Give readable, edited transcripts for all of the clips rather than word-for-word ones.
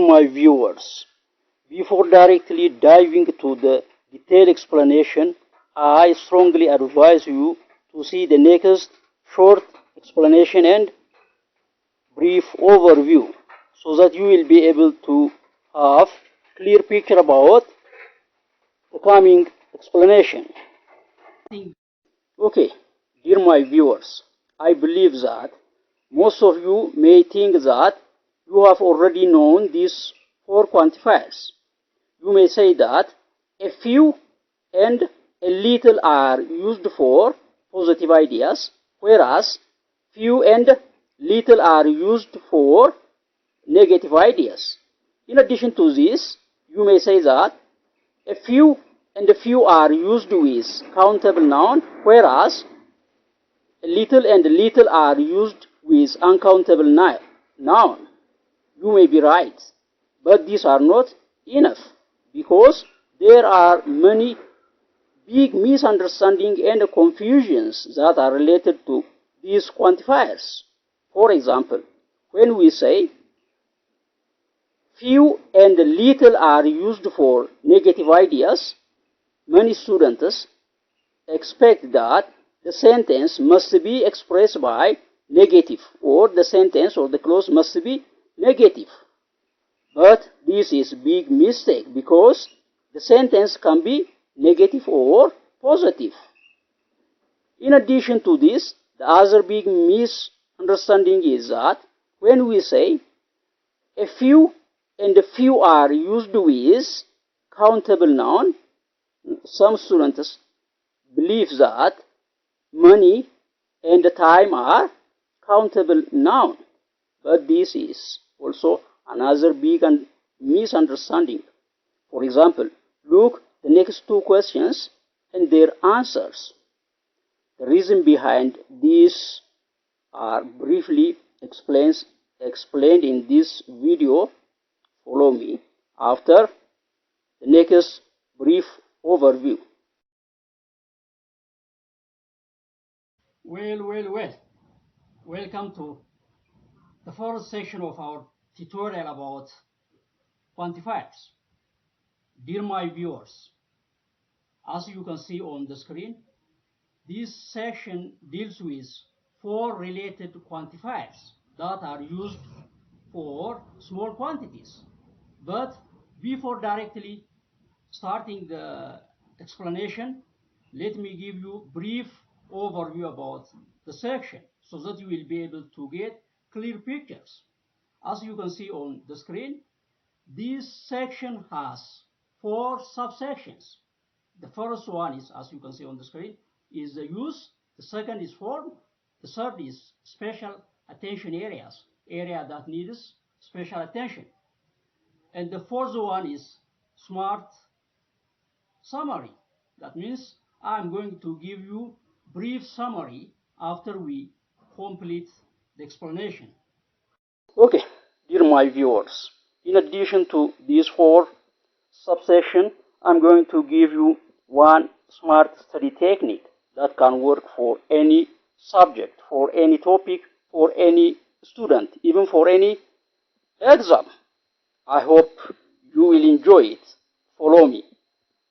my viewers, before directly diving to the detailed explanation, I strongly advise you to see the next short explanation and brief overview so that you will be able to have clear picture about the coming explanation. Okay, dear my viewers, I believe that most of you may think that you have already known these four quantifiers. You may say that a few and a little are used for positive ideas, whereas few and little are used for negative ideas. In addition to this, you may say that a few and a few are used with countable noun, whereas a little and little are used with uncountable noun. You may be right, but these are not enough because there are many big misunderstandings and confusions that are related to these quantifiers. For example, when we say few and little are used for negative ideas, many students expect that the sentence must be expressed by negative, or the sentence or the clause must be negative. But this is a big mistake because the sentence can be negative or positive. In addition to this, the other big misunderstanding is that when we say a few and a few are used with countable noun, some students believe that money and time are countable noun. But this is also another big misunderstanding. For example, look the next two questions and their answers. The reason behind these are briefly explained in this video. Follow me after the next brief overview. Well. Welcome to the fourth section of our tutorial about quantifiers. Dear my viewers, as you can see on the screen, this section deals with four related quantifiers that are used for small quantities. But before directly starting the explanation, let me give you a brief overview about the section so that you will be able to get clear pictures. As you can see on the screen, this section has four subsections. The first one is, as you can see on the screen, is the use. The second is form. The third is special attention areas, area that needs special attention. And the fourth one is smart summary. That means I'm going to give you brief summary after we complete the explanation. Okay, dear my viewers, in addition to these four subsections, I'm going to give you one smart study technique that can work for any subject, for any topic, for any student, even for any exam. I hope you will enjoy it. Follow me.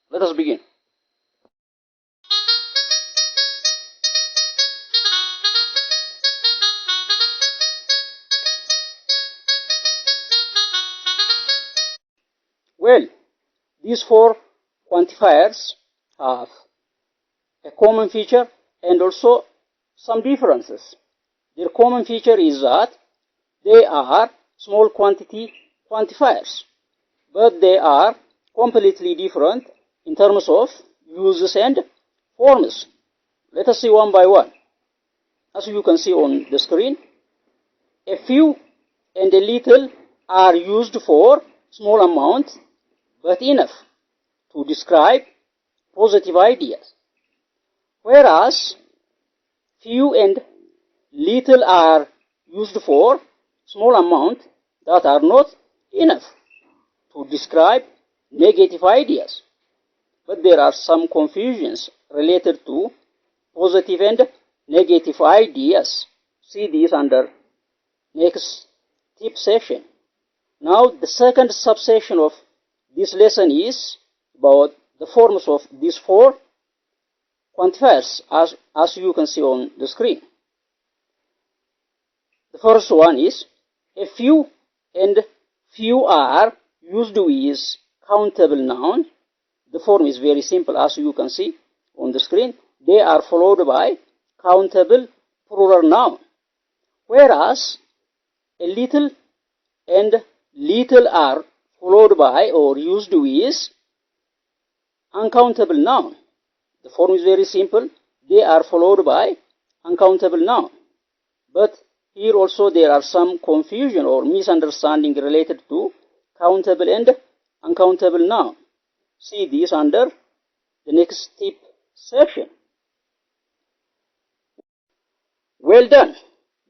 Let us begin. Well, these four quantifiers have a common feature and also some differences. Their common feature is that they are small quantity quantifiers, but they are completely different in terms of uses and forms. Let us see one by one. As you can see on the screen, a few and a little are used for small amount but enough to describe positive ideas, whereas few and little are used for small amount that are not enough to describe negative ideas. But there are some confusions related to positive and negative ideas. See these under next tip section. Now the second subsection of this lesson is about the forms of these four quantifiers as you can see on the screen. The first one is a few and few are used with countable noun. The form is very simple as you can see on the screen. They are followed by countable plural noun. Whereas a little and little are followed by or used with uncountable noun. The form is very simple. They are followed by uncountable noun. But here also there are some confusion or misunderstanding related to countable and uncountable noun. See this under the next tip section. Well done,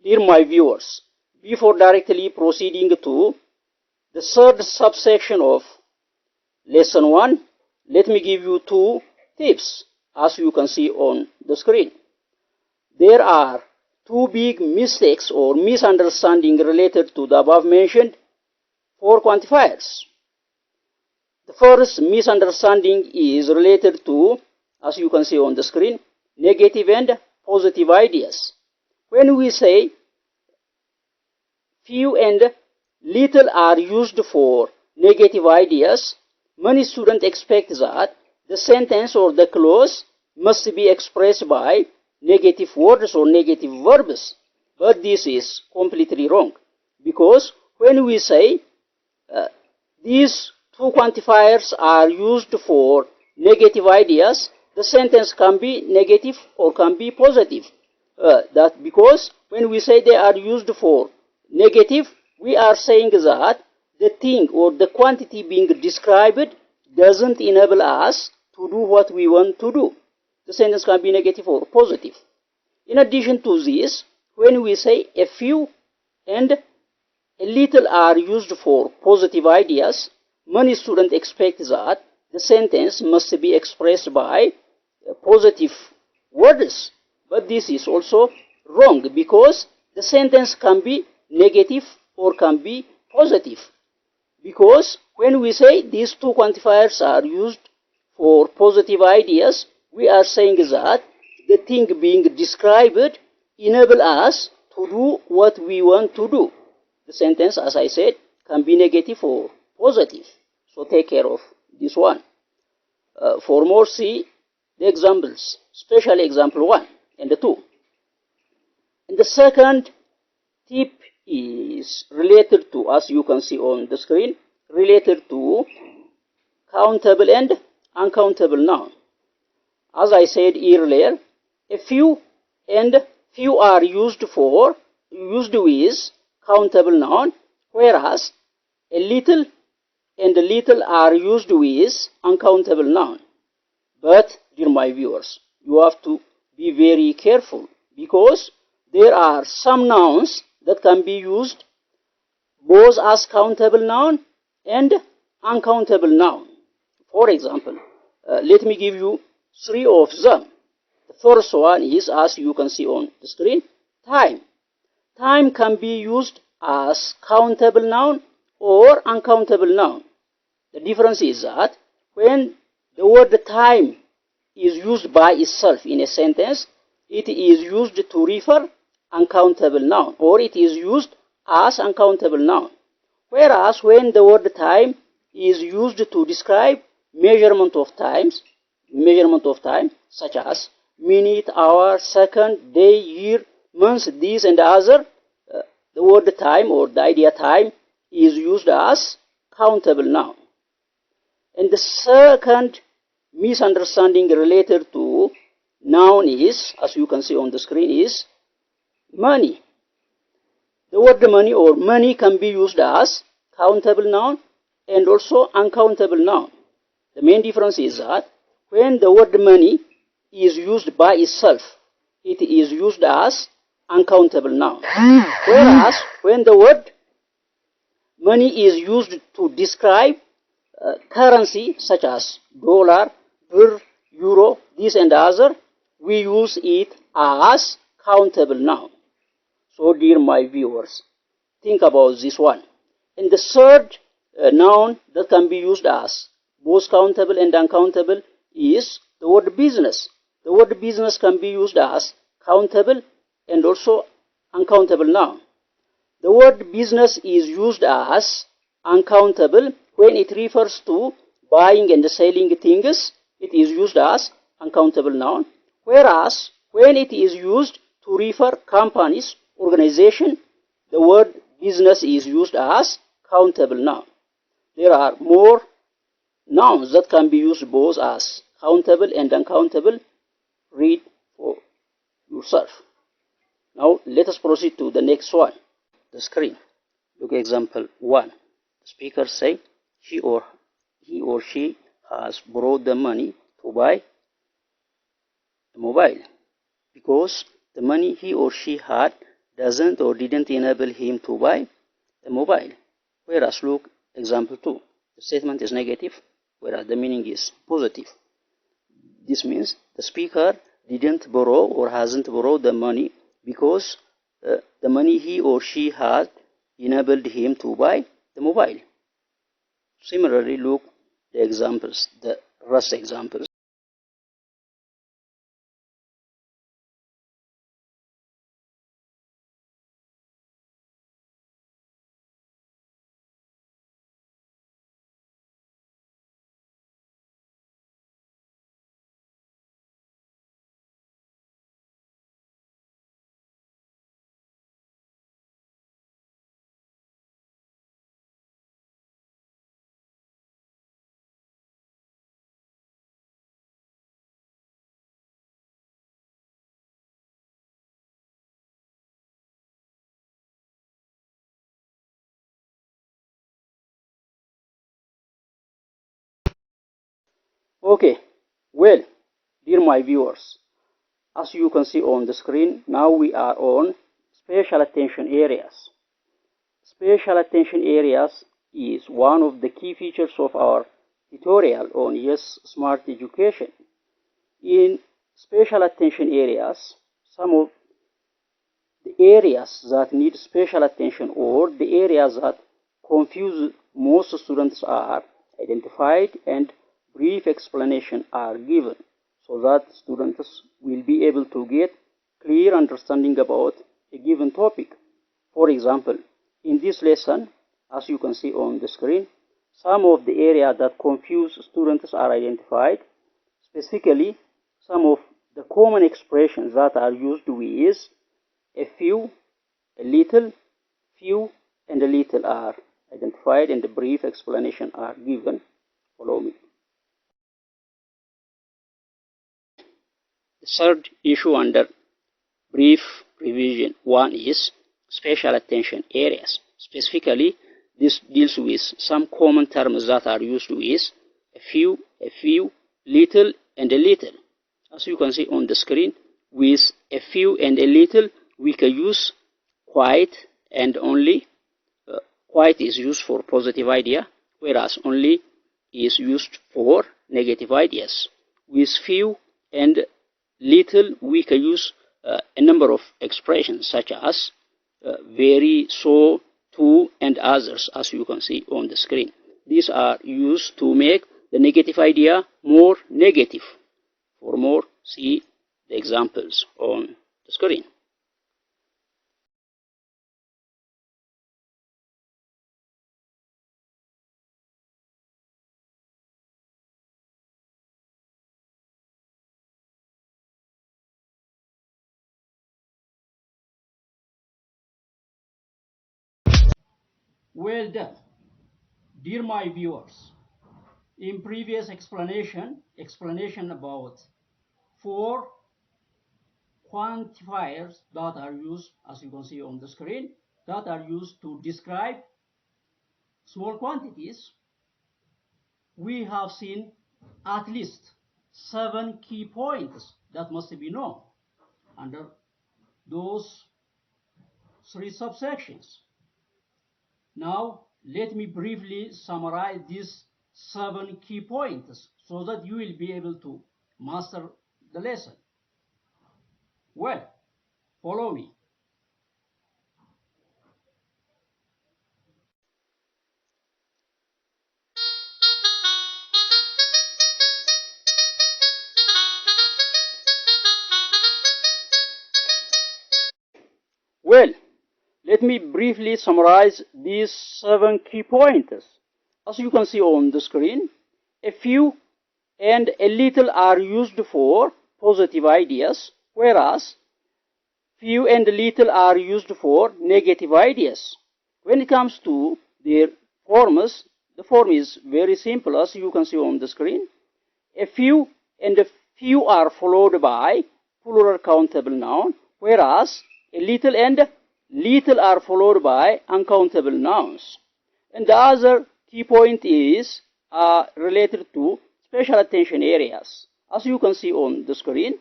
dear my viewers. Before directly proceeding to the third subsection of lesson 1, let me give you two tips as you can see on the screen. There are two big mistakes or misunderstanding related to the above mentioned four quantifiers. The first misunderstanding is related to, as you can see on the screen, negative and positive ideas. When we say few and little are used for negative ideas, many students expect that the sentence or the clause must be expressed by negative words or negative verbs. But this is completely wrong, because when we say these two quantifiers are used for negative ideas, the sentence can be negative or can be positive. Because when we say they are used for negative, we are saying that the thing or the quantity being described doesn't enable us to do what we want to do. The sentence can be negative or positive. In addition to this, when we say a few and a little are used for positive ideas, many students expect that the sentence must be expressed by positive words. But this is also wrong, because the sentence can be negative or can be positive. Because when we say these two quantifiers are used for positive ideas, we are saying that the thing being described enable us to do what we want to do. The sentence, as I said, can be negative or positive. So take care of this one. For more, see the examples, especially example 1 and 2. And the second tip is related to, as you can see on the screen, related to countable and uncountable noun. As I said earlier, a few and few are used with countable noun, whereas a little and little are used with uncountable noun. But, dear my viewers, you have to be very careful, because there are some nouns that can be used both as countable noun and uncountable noun. For example, let me give you 3 of them. The first one is, as you can see on the screen, time. Time can be used as countable noun or uncountable noun. The difference is that when the word time is used by itself in a sentence, it is used to refer uncountable noun, or it is used as uncountable noun. Whereas when the word time is used to describe measurement of time, such as minute, hour, second, day, year, month, this and other, the word time or the idea time is used as countable noun. And the second misunderstanding related to noun is, as you can see on the screen, is money. The word money or money can be used as countable noun and also uncountable noun. The main difference is that when the word money is used by itself, it is used as uncountable noun. Whereas when the word money is used to describe currency such as dollar, birr, euro, this and other, we use it as countable noun. So dear my viewers, think about this one. And the third noun that can be used as both countable and uncountable is the word business. The word business can be used as countable and also uncountable noun. The word business is used as uncountable when it refers to buying and selling things. It is used as uncountable noun. Whereas when it is used to refer companies, organization, the word business is used as countable noun. There are more nouns that can be used both as countable and uncountable. Read for yourself. Now let us proceed to the next one. The screen. Look at example 1. The speaker say he or she has borrowed the money to buy a mobile because the money he or she had doesn't or didn't enable him to buy a mobile. Whereas look example 2. The statement is negative, whereas the meaning is positive. This means the speaker didn't borrow or hasn't borrowed the money because the money he or she had enabled him to buy the mobile. Similarly, look the examples, the rest examples. Okay, well, dear my viewers, as you can see on the screen, now we are on special attention areas. Special attention areas is one of the key features of our tutorial on Yes Smart Education. In special attention areas, some of the areas that need special attention or the areas that confuse most students are identified and brief explanation are given so that students will be able to get clear understanding about a given topic. For example, in this lesson, as you can see on the screen, some of the areas that confuse students are identified. Specifically, some of the common expressions that are used with a few, a little, few, and a little are identified and a brief explanation are given. Follow me. The third issue under brief revision 1 is special attention areas. Specifically, this deals with some common terms that are used with a few, little, and a little. As you can see on the screen, with a few and a little, we can use quite and only. Quite is used for positive idea, whereas only is used for negative ideas. With few and little, we can use a number of expressions such as very, so, to, and others, as you can see on the screen. These are used to make the negative idea more negative. For more, see the examples on the screen. Well done. Dear my viewers, in previous explanation about 4 quantifiers that are used, as you can see on the screen, that are used to describe small quantities, we have seen at least 7 key points that must be known under those 3 subsections. Now, let me briefly summarize these 7 key points so that you will be able to master the lesson. Well, follow me. Well, let me briefly summarize these 7 key pointers. As you can see on the screen, a few and a little are used for positive ideas, whereas few and little are used for negative ideas. When it comes to their forms, the form is very simple, as you can see on the screen. A few and a few are followed by plural countable noun, whereas a little and little are followed by uncountable nouns. And the other key point is related to special attention areas. As you can see on the screen,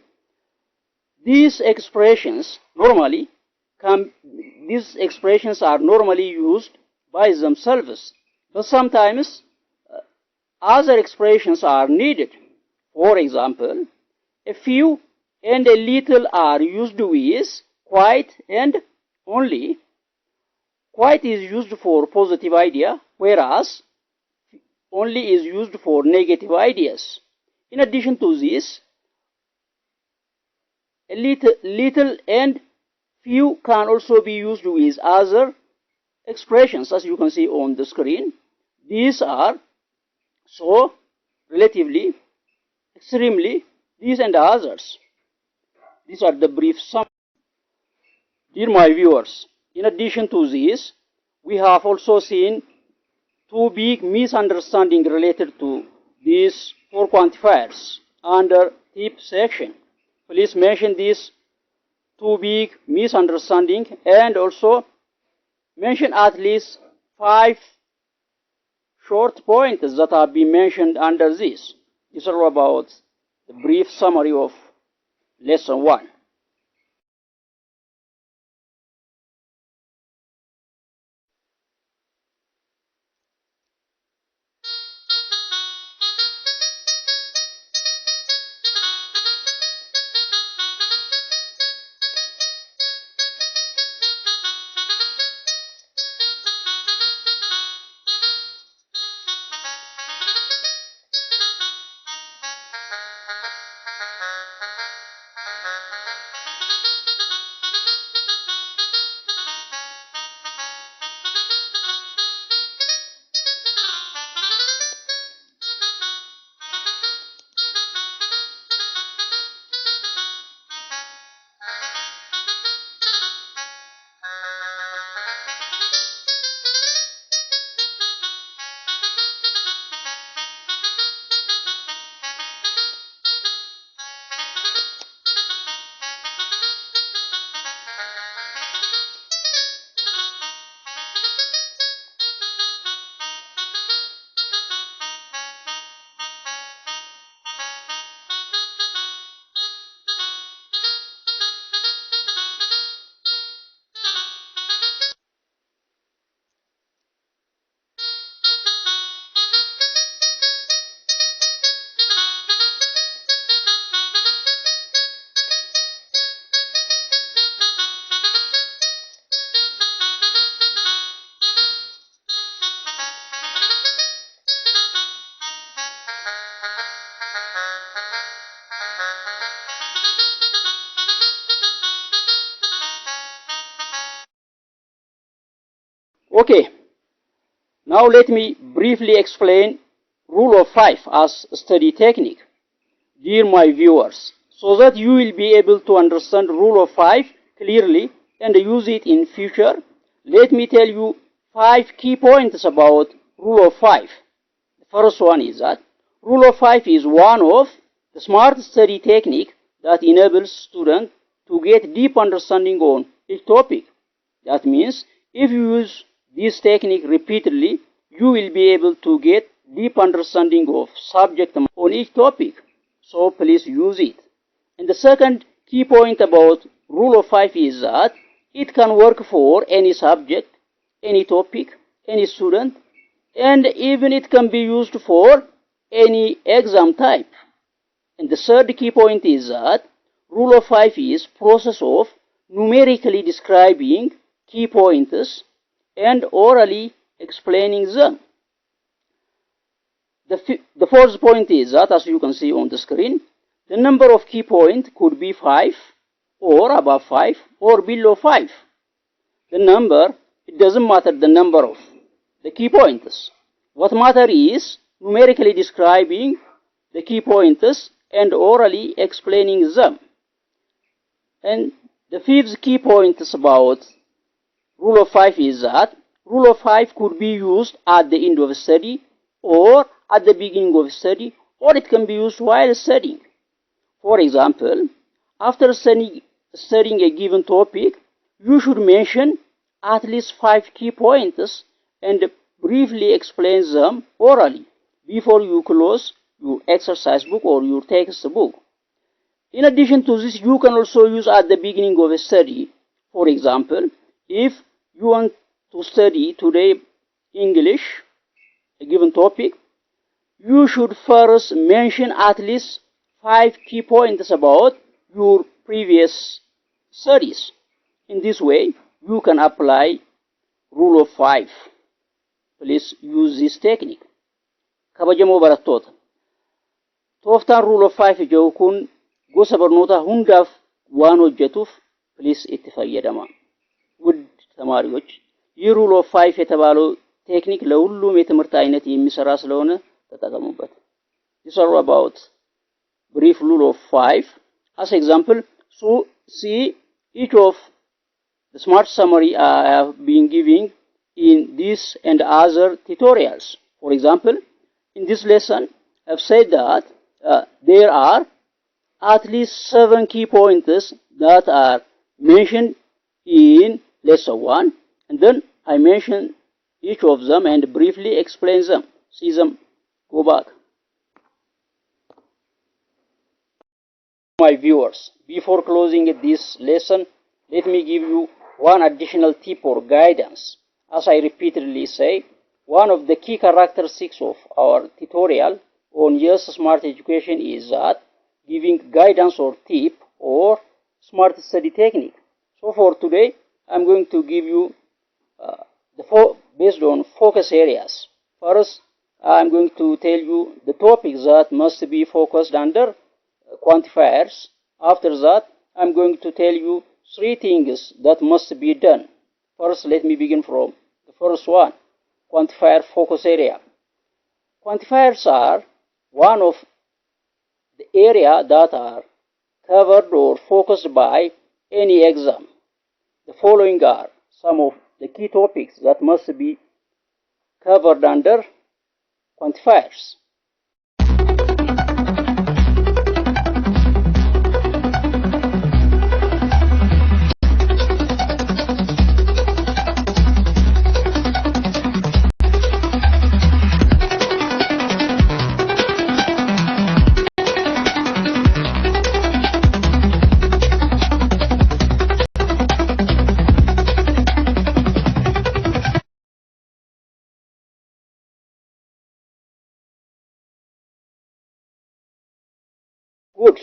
these expressions are normally used by themselves, but sometimes other expressions are needed. For example, a few and a little are used with quite and only. Quite is used for positive idea, whereas only is used for negative ideas. In addition to this, a little and few can also be used with other expressions, as you can see on the screen. These are so, relatively, extremely, these and others. These are the brief summary. Dear my viewers, in addition to this, we have also seen 2 big misunderstandings related to these 4 quantifiers under tip section. Please mention these 2 big misunderstandings and also mention at least 5 short points that have been mentioned under this. These are about the brief summary of lesson 1. Okay, now let me briefly explain rule of 5 as a study technique. Dear my viewers, so that you will be able to understand rule of 5 clearly and use it in future, let me tell you 5 key points about rule of 5. The first one is that rule of 5 is one of the smart study technique that enables students to get deep understanding on each topic. That means if you use this technique repeatedly, you will be able to get deep understanding of subject on each topic. So please use it. And the second key point about rule of 5 is that it can work for any subject, any topic, any student, and even it can be used for any exam type. And the third key point is that rule of 5 is process of numerically describing key points and orally explaining them. The fourth point is that, as you can see on the screen, the number of key points could be 5 or above 5 or below 5. the number, it doesn't matter the number of the key pointers. What matter is numerically describing the key pointers and orally explaining them. And the fifth key point is about rule of 5 is that rule of 5 could be used at the end of a study or at the beginning of a study, or it can be used while studying. For example, after studying a given topic, you should mention at least 5 key points and briefly explain them orally before you close your exercise book or your textbook. In addition to this, you can also use at the beginning of a study. For example, if you want to study today English, a given topic, you should first mention at least 5 key points about your previous studies. In this way, you can apply rule of 5. Please use this technique. Kabajamoo barattoota. Tooftaan rule of 5 jedhu kun gosa barnootaa hundaaf waan hojjetuuf please itti fayyadama. ውድ ተማሪዎች ይህ rule of 5 የተባለው ቴክኒክ ለሁሉም የትምህርት አይነት የሚሰራ ስለሆነ ተጠቀሙበት. These are about brief rule of 5. As example, so see each of the smart summary I have been giving in this and other tutorials. For example, in this lesson, I've said that there are at least 7 key pointers that are mentioned in lesson 1, and then I mention each of them and briefly explain them. See them. Go back. My viewers, before closing this lesson, let me give you one additional tip or guidance. As I repeatedly say, one of the key characteristics of our tutorial on Yes Smart Education is that giving guidance or tip or smart study technique. So for today, I'm going to give you based on focus areas. First, I'm going to tell you the topics that must be focused under quantifiers. After that, I'm going to tell you 3 things that must be done. First, let me begin from the first one, quantifier focus area. Quantifiers are one of the area that are covered or focused by any exam. The following are some of the key topics that must be covered under quantifiers. Good.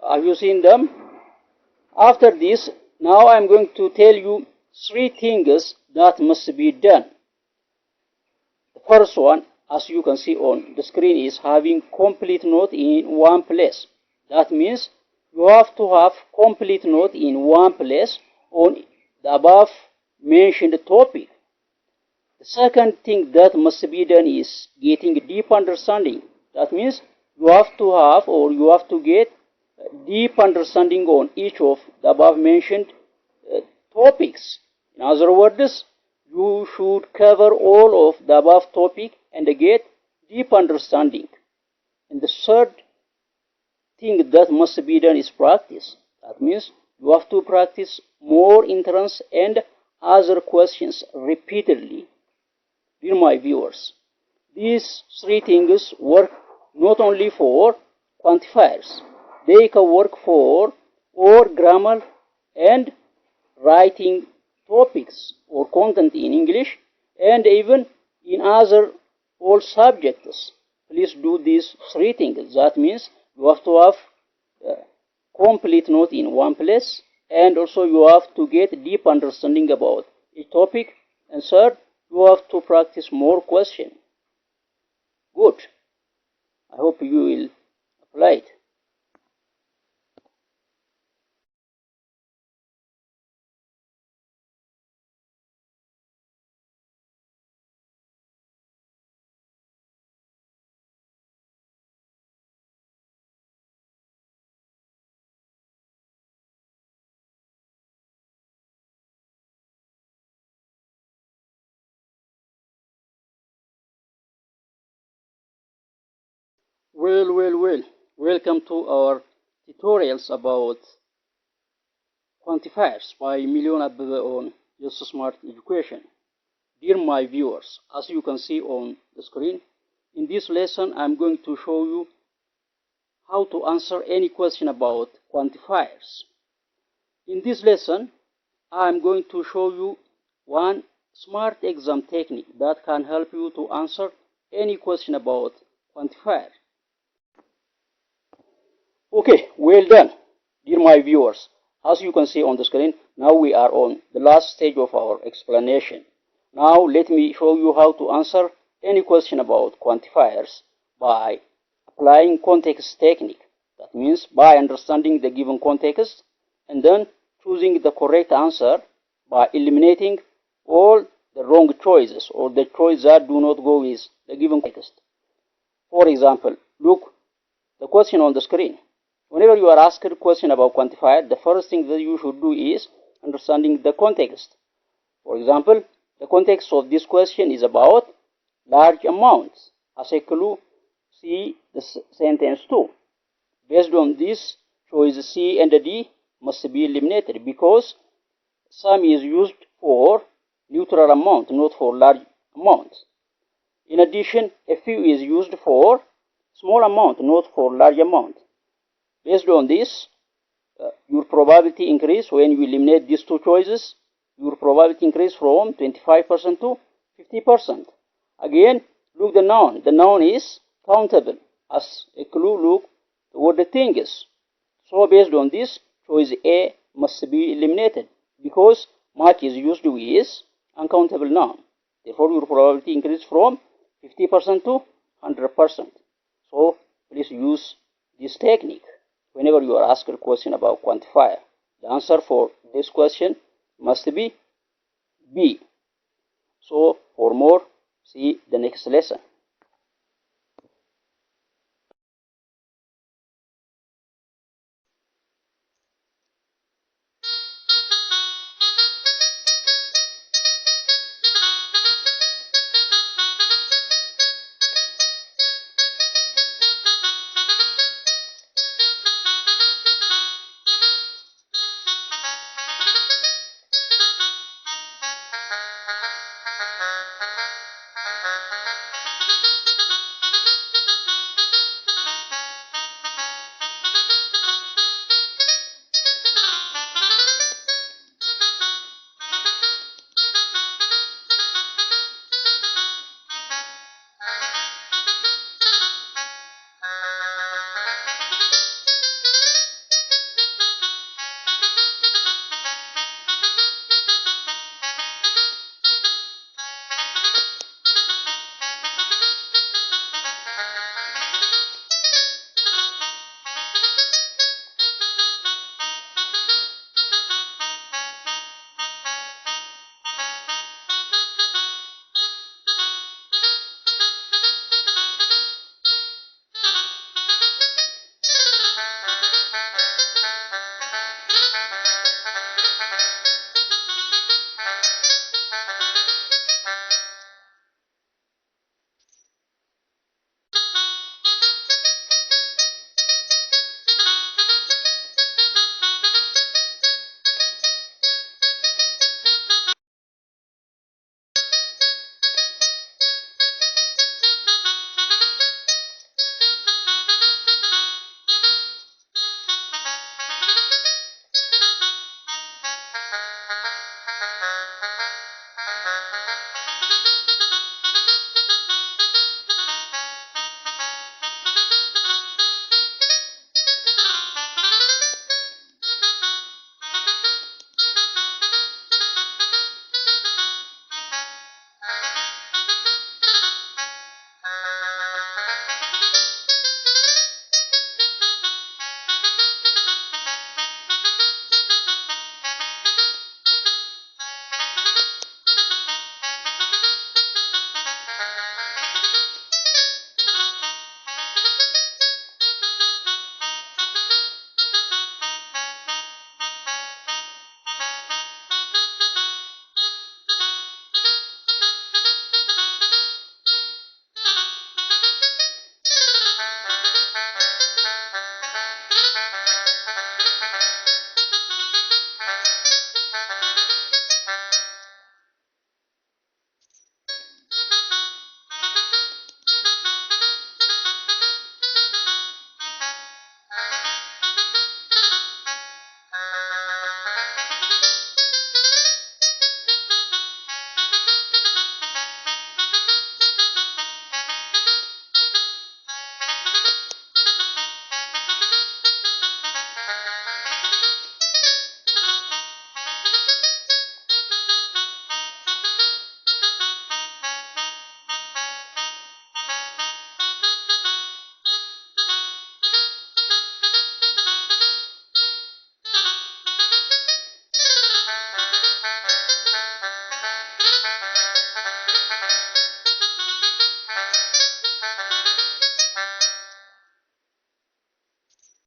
Have you seen them? After this, now I'm going to tell you 3 things that must be done. The first one, as you can see on the screen, is having complete note in one place. That means you have to have complete note in one place on the above mentioned topic. The second thing that must be done is getting deep understanding. That means you have to have or you have to get deep understanding on each of the above mentioned topics. In other words, you should cover all of the above topic and get deep understanding. And the third thing that must be done is practice. That means you have to practice more entrance and other questions repeatedly. Dear my viewers, these 3 things work not only for quantifiers, they can work for all grammar and writing topics or content in English and even in other all subjects. Please do these 3 things. That means you have to have complete note in one place, and also you have to get deep understanding about each topic, and third, you have to practice more questions. Good. I hope you will apply it. Well. Welcome to our tutorials about quantifiers by Abebe on Just Smart Education. Dear my viewers, as you can see on the screen, in this lesson I'm going to show you how to answer any question about quantifiers. In this lesson, I'm going to show you one smart exam technique that can help you to answer any question about quantifier. Okay, well done, dear my viewers. As you can see on the screen, now we are on the last stage of our explanation. Now let me show you how to answer any question about quantifiers by applying context technique. That means by understanding the given context and then choosing the correct answer by eliminating all the wrong choices or the choices that do not go with the given context. For example, look the question on the screen. Whenever you are asked a question about quantifier, the first thing that you should do is understanding the context. For example, the context of this question is about large amounts. As a clue, see the sentence 2. Based on this, choice C and D must be eliminated because sum is used for neutral amount, not for large amount. In addition, a few is used for small amount, not for large amount. Based on this, your probability increase when you eliminate these two choices. Your probability increase from 25% to 50%. Again, look the noun. The noun is countable. As a clue, look what the thing is. So based on this, choice A must be eliminated because much is used with uncountable noun. Therefore, your probability increase from 50% to 100%. So please use this technique whenever you are asked a question about quantifier. The answer for this question must be B. So for more, see the next lesson.